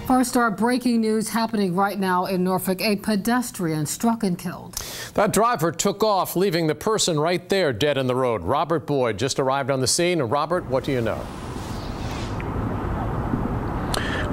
First, our breaking news happening right now in Norfolk. A pedestrian struck and killed. That driver took off, leaving the person right there dead in the road. Robert Boyd just arrived on the scene. Robert, what do you know?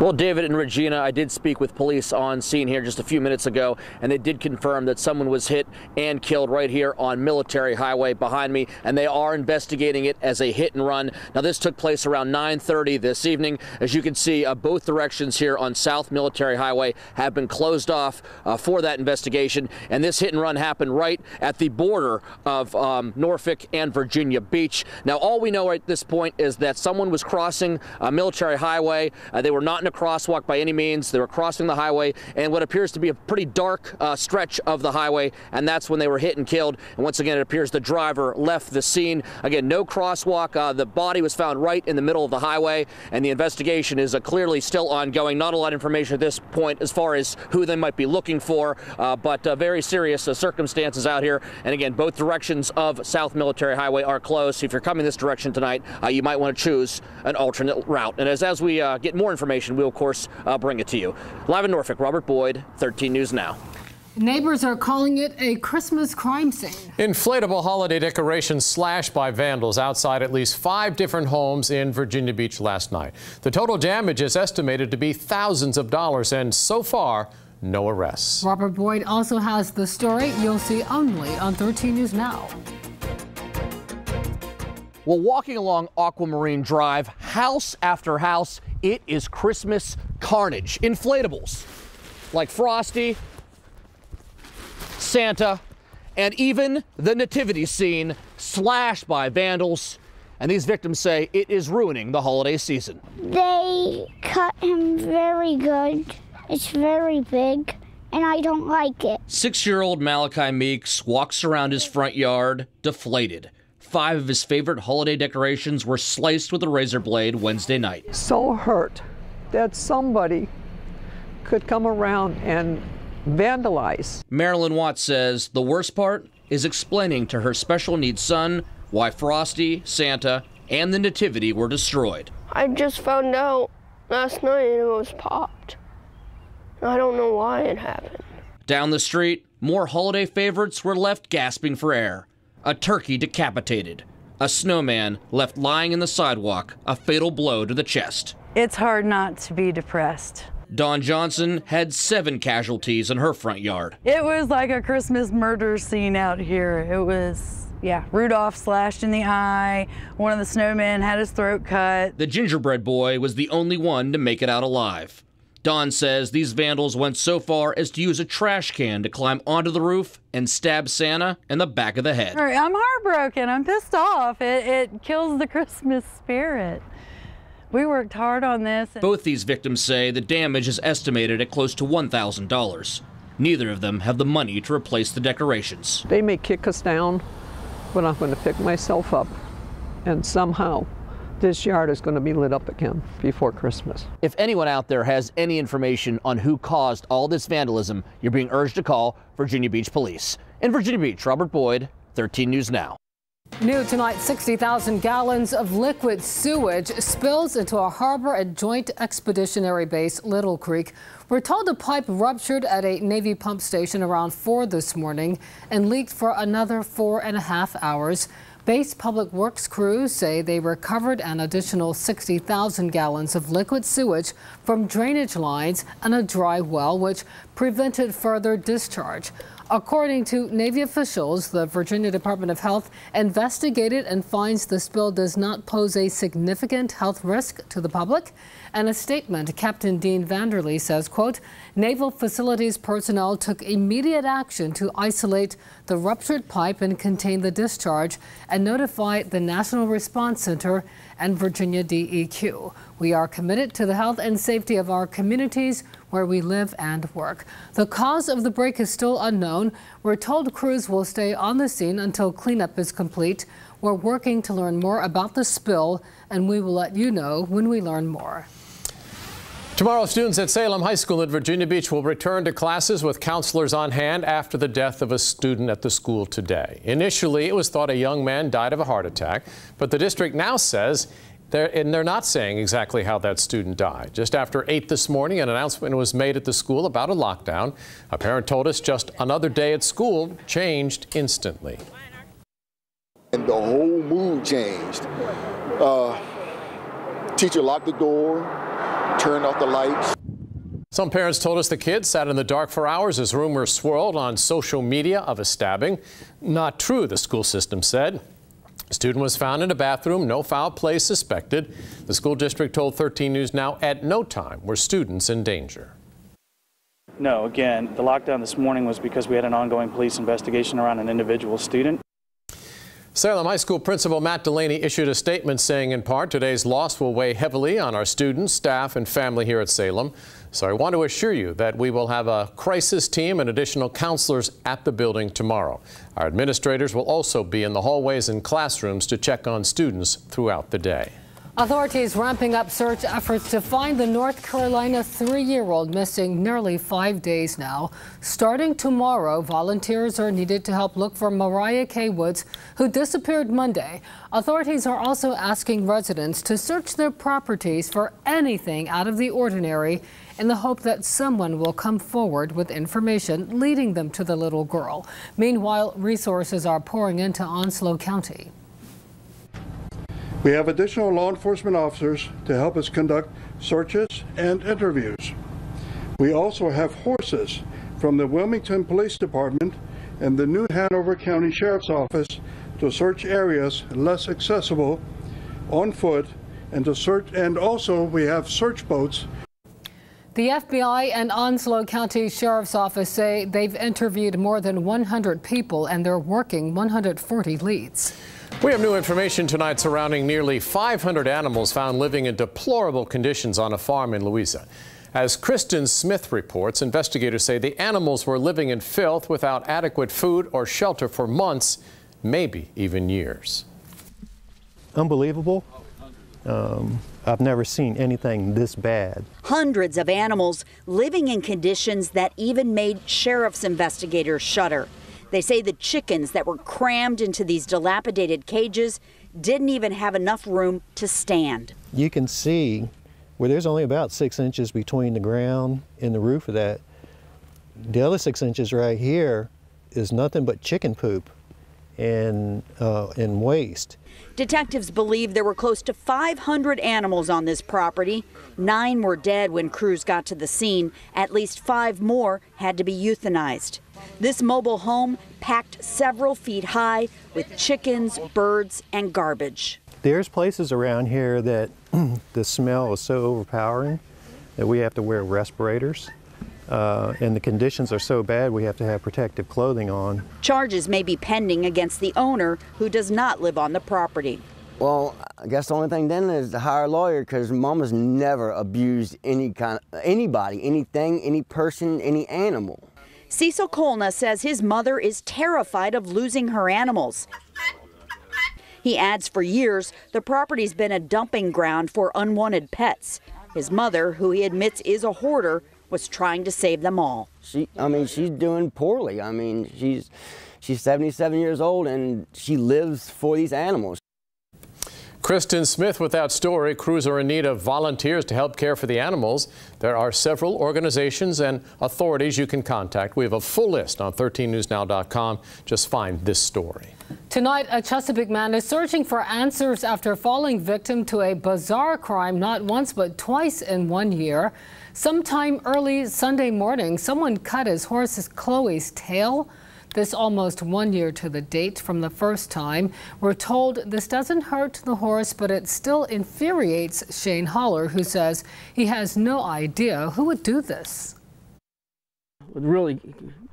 Well, David and Regina, I did speak with police on scene here just a few minutes ago, and they did confirm that someone was hit and killed right here on Military Highway behind me, and they are investigating it as a hit and run. Now, this took place around 9:30 this evening. As you can see, both directions here on South Military Highway have been closed off for that investigation, and this hit and run happened right at the border of Norfolk and Virginia Beach. Now, all we know at this point is that someone was crossing Military Highway. They were not in a crosswalk by any means. They were crossing the highway and what appears to be a pretty dark stretch of the highway, and that's when they were hit and killed. And once again, it appears the driver left the scene. Again, no crosswalk. The body was found right in the middle of the highway, and the investigation is clearly still ongoing. Not a lot of information at this point as far as who they might be looking for, but very serious circumstances out here. And again, both directions of South Military Highway are closed. So if you're coming this direction tonight, you might want to choose an alternate route. And as we get more information, we'll, of course, bring it to you. Live in Norfolk, Robert Boyd, 13 News Now. Neighbors are calling it a Christmas crime scene. Inflatable holiday decorations slashed by vandals outside at least 5 different homes in Virginia Beach last night. The total damage is estimated to be thousands of dollars, and so far, no arrests. Robert Boyd also has the story you'll see only on 13 News Now. Well, walking along Aquamarine Drive, house after house, it is Christmas carnage. Inflatables like Frosty, Santa, and even the nativity scene slashed by vandals. And these victims say it is ruining the holiday season. They cut him very good. It's very big, and I don't like it. 6-year-old Malachi Meeks walks around his front yard deflated. 5 of his favorite holiday decorations were sliced with a razor blade Wednesday night. So hurt that somebody could come around and vandalize. Marilyn Watts says the worst part is explaining to her special needs son why Frosty, Santa, and the Nativity were destroyed. I just found out last night and it was popped. I don't know why it happened. Down the street, more holiday favorites were left gasping for air. A turkey decapitated. A snowman left lying in the sidewalk, a fatal blow to the chest. It's hard not to be depressed. Dawn Johnson had 7 casualties in her front yard. It was like a Christmas murder scene out here. It was, Rudolph slashed in the eye. One of the snowmen had his throat cut. The gingerbread boy was the only one to make it out alive. Dawn says these vandals went so far as to use a trash can to climb onto the roof and stab Santa in the back of the head. All right, I'm heartbroken. I'm pissed off. It kills the Christmas spirit. We worked hard on this. Both these victims say the damage is estimated at close to $1,000. Neither of them have the money to replace the decorations. They may kick us down, but I'm going to pick myself up, and somehow this yard is going to be lit up again before Christmas. If anyone out there has any information on who caused all this vandalism, you're being urged to call Virginia Beach Police. In Virginia Beach, Robert Boyd, 13 News Now. New tonight, 60,000 gallons of liquid sewage spills into a harbor at Joint Expeditionary Base Little Creek. We're told a pipe ruptured at a Navy pump station around 4 this morning and leaked for another 4.5 hours. Base Public Works crews say they recovered an additional 60,000 gallons of liquid sewage from drainage lines and a dry well, which prevented further discharge. According to Navy officials, the Virginia Department of Health investigated and finds the spill does not pose a significant health risk to the public. In a statement, Captain Dean Vanderlee says, quote, Naval Facilities personnel took immediate action to isolate the ruptured pipe and contain the discharge and notify the National Response Center and Virginia DEQ. We are committed to the health and safety of our communities where we live and work. The cause of the break is still unknown. We're told crews will stay on the scene until cleanup is complete. We're working to learn more about the spill, and we will let you know when we learn more. Tomorrow, students at Salem High School in Virginia Beach will return to classes with counselors on hand after the death of a student at the school today. Initially, it was thought a young man died of a heart attack, but the district now says They're not saying exactly how that student died. Just after 8 this morning, an announcement was made at the school about a lockdown. A parent told us just another day at school changed instantly. And the whole mood changed. Teacher locked the door, turned off the lights. Some parents told us the kids sat in the dark for hours as rumors swirled on social media of a stabbing. Not true, the school system said. The student was found in a bathroom, no foul play suspected. The school district told 13 News Now at no time were students in danger. No, again, the lockdown this morning was because we had an ongoing police investigation around an individual student. Salem High School Principal Matt Delaney issued a statement saying, in part, today's loss will weigh heavily on our students, staff, and family here at Salem. So I want to assure you that we will have a crisis team and additional counselors at the building tomorrow. Our administrators will also be in the hallways and classrooms to check on students throughout the day. Authorities ramping up search efforts to find the North Carolina 3-year-old missing nearly 5 days now. Starting tomorrow, volunteers are needed to help look for Mariah Woods, who disappeared Monday. Authorities are also asking residents to search their properties for anything out of the ordinary in the hope that someone will come forward with information leading them to the little girl. Meanwhile, resources are pouring into Onslow County. We have additional law enforcement officers to help us conduct searches and interviews. We also have horses from the Wilmington Police Department and the New Hanover County Sheriff's Office to search areas less accessible on foot and to search, and also we have search boats. The FBI and Onslow County Sheriff's Office say they've interviewed more than 100 people and they're working 140 leads. We have new information tonight surrounding nearly 500 animals found living in deplorable conditions on a farm in Louisa. As Kristen Smith reports, investigators say the animals were living in filth without adequate food or shelter for months, maybe even years. Unbelievable. I've never seen anything this bad. Hundreds of animals living in conditions that even made sheriff's investigators shudder. They say the chickens that were crammed into these dilapidated cages didn't even have enough room to stand. You can see where there's only about 6 inches between the ground and the roof of that. The other 6 inches right here is nothing but chicken poop and waste. Detectives believe there were close to 500 animals on this property. 9 were dead when crews got to the scene. At least 5 more had to be euthanized. This mobile home packed several feet high with chickens, birds, and garbage. There's places around here that the smell is so overpowering that we have to wear respirators. And the conditions are so bad we have to have protective clothing on. Charges may be pending against the owner, who does not live on the property. Well, I guess the only thing then is to hire a lawyer, because Mama's never abused anybody, anything, any person, any animal. Cecil Kolna says his mother is terrified of losing her animals. He adds for years the property's been a dumping ground for unwanted pets. His mother, who he admits is a hoarder, was trying to save them all. She's doing poorly. She's 77 years old and she lives for these animals. Kristen Smith with that story. Crews are in need of volunteers to help care for the animals. There are several organizations and authorities you can contact. We have a full list on 13newsnow.com. Just find this story. Tonight, a Chesapeake man is searching for answers after falling victim to a bizarre crime not once but twice in 1 year. Sometime early Sunday morning, someone cut his horse Chloe's tail. This almost 1 year to the date from the first time. We're told this doesn't hurt the horse, but it still infuriates Shane Holler, who says he has no idea who would do this. What really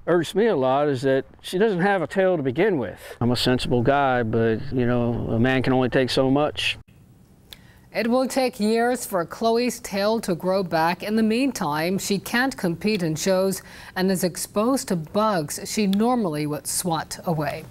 irks me a lot is that she doesn't have a tail to begin with. I'm a sensible guy, but, you know, a man can only take so much. It will take years for Chloe's tail to grow back. In the meantime, she can't compete in shows and is exposed to bugs she normally would swat away.